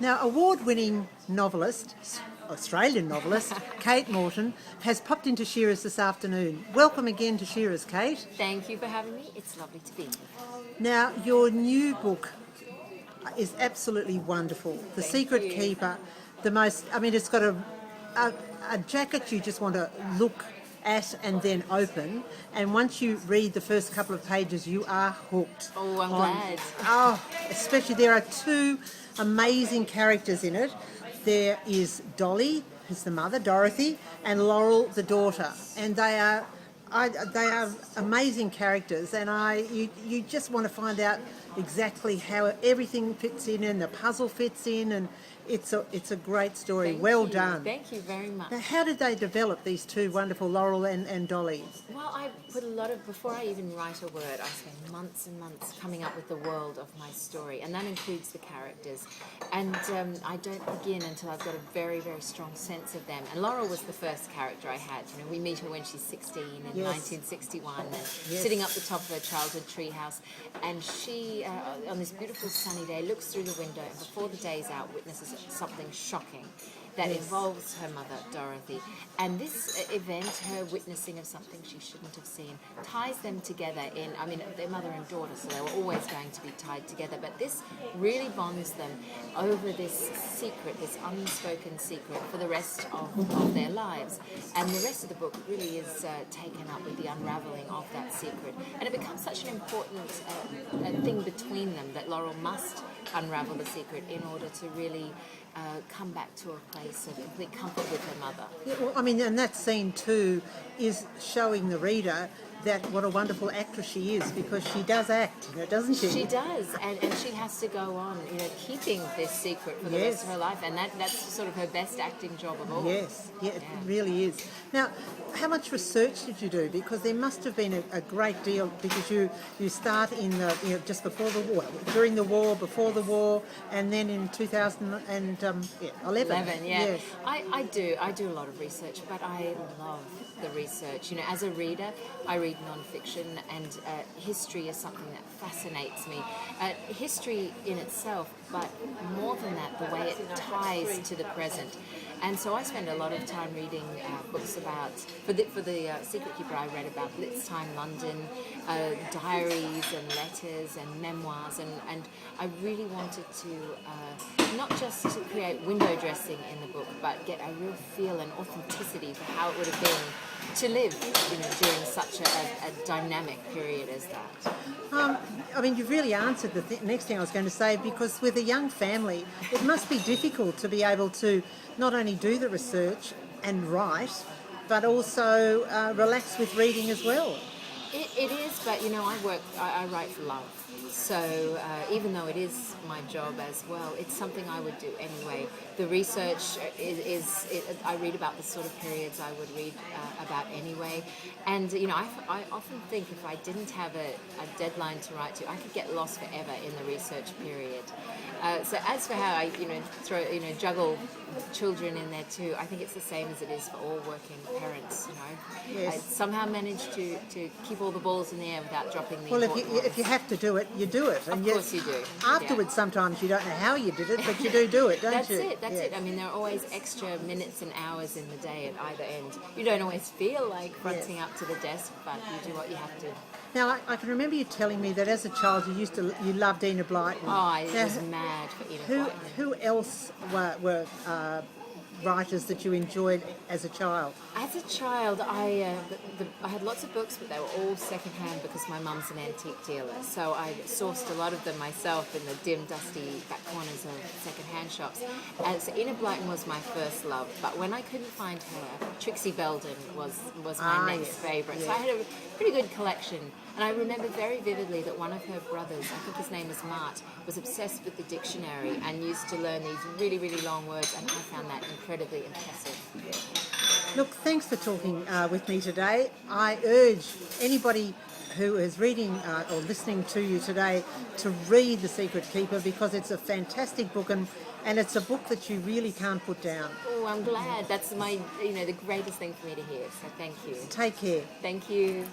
Now, award-winning novelist, Australian novelist, Kate Morton, has popped into Shearer's this afternoon. Welcome again to Shearer's, Kate. Thank you for having me. It's lovely to be here. Now, your new book is absolutely wonderful. The Secret you. Keeper, it's got a jacket you just want to look at and then open, and once you read the first couple of pages you are hooked. Oh, I'm glad. Especially there are two amazing characters in it. There is Dolly, who's the mother, Dorothy, and Laurel, the daughter, and they are amazing characters, and you just want to find out exactly how everything fits in and the puzzle fits in, and it's a great story. Well done. Thank you very much. Now, how did they develop these two wonderful, Laurel and Dolly? Well, I put before I even write a word, I spend months and months coming up with the world of my story, and that includes the characters. And I don't begin until I've got a very, very strong sense of them. And Laurel was the first character I had. You know, we meet her when she's 16 in 1961, and sitting up the top of her childhood treehouse, and she, on this beautiful sunny day, looks through the window, and before the day's out, witnesses something shocking that involves her mother, Dorothy. And this event, her witnessing of something she shouldn't have seen, ties them together they're mother and daughter, so they were always going to be tied together, but this really bonds them over this secret, this unspoken secret for the rest of their lives. And the rest of the book really is taken up with the unraveling of that secret. And it becomes such an important thing between them that Laurel must unravel the secret in order to really come back to a place of complete comfort with her mother. Yeah, well, and that scene too is showing the reader that what a wonderful actress she is, because she does act, doesn't she? She does, and she has to go on, keeping this secret for the rest of her life, and that's sort of her best acting job of all. Yes, it really is. Now, how much research did you do? Because there must have been a great deal, because you start in the just before the war, during the war, before the war, and then in 2011. 11, yeah. Yes. I do a lot of research, but I love the research. As a reader, I read non-fiction, and history is something that fascinates me. History in itself, but more than that, the way it ties to the present. And so I spend a lot of time reading books about, for the Secret Keeper, I read about Blitztime London, diaries and letters and memoirs, and I really wanted to not just to create window dressing in the book, but get a real feel and authenticity for how it would have been to live, during such a dynamic period as that. You've really answered the next thing I was going to say, because with a young family, it must be difficult to be able to not only do the research and write, but also relax with reading as well. It is, but I write for love. So even though it is my job as well, it's something I would do anyway. The research I read about the sort of periods I would read about anyway. And I often think if I didn't have a deadline to write to, I could get lost forever in the research period. So as for how I juggle children in there too, I think it's the same as it is for all working parents. Yes. I somehow manage to keep all the balls in the air without dropping the Well, important ones. if you have to do it, you do it. Of course you do. Afterwards, sometimes you don't know how you did it, but you do it, don't you? That's it. There are always extra minutes and hours in the day at either end. You don't always feel like fronting up to the desk, but you do what you have to. Now, I can remember you telling me that as a child you loved Enid Blyton. Oh, I was mad for Enid Blyton. Who else were writers that you enjoyed as a child? As a child, I had lots of books, but they were all secondhand because my mum's an antique dealer. So I sourced a lot of them myself in the dim, dusty back corners of secondhand shops. So Enid Blyton was my first love, but when I couldn't find her, Trixie Belden was my next favourite. Yes. So I had a pretty good collection. And I remember very vividly that one of her brothers, I think his name was Mart, was obsessed with the dictionary and used to learn these really, really long words, and I found that incredibly impressive. Look, thanks for talking with me today. I urge anybody who is reading or listening to you today to read The Secret Keeper, because it's a fantastic book, and it's a book that you really can't put down. Oh, I'm glad. That's the greatest thing for me to hear, so thank you. Take care. Thank you.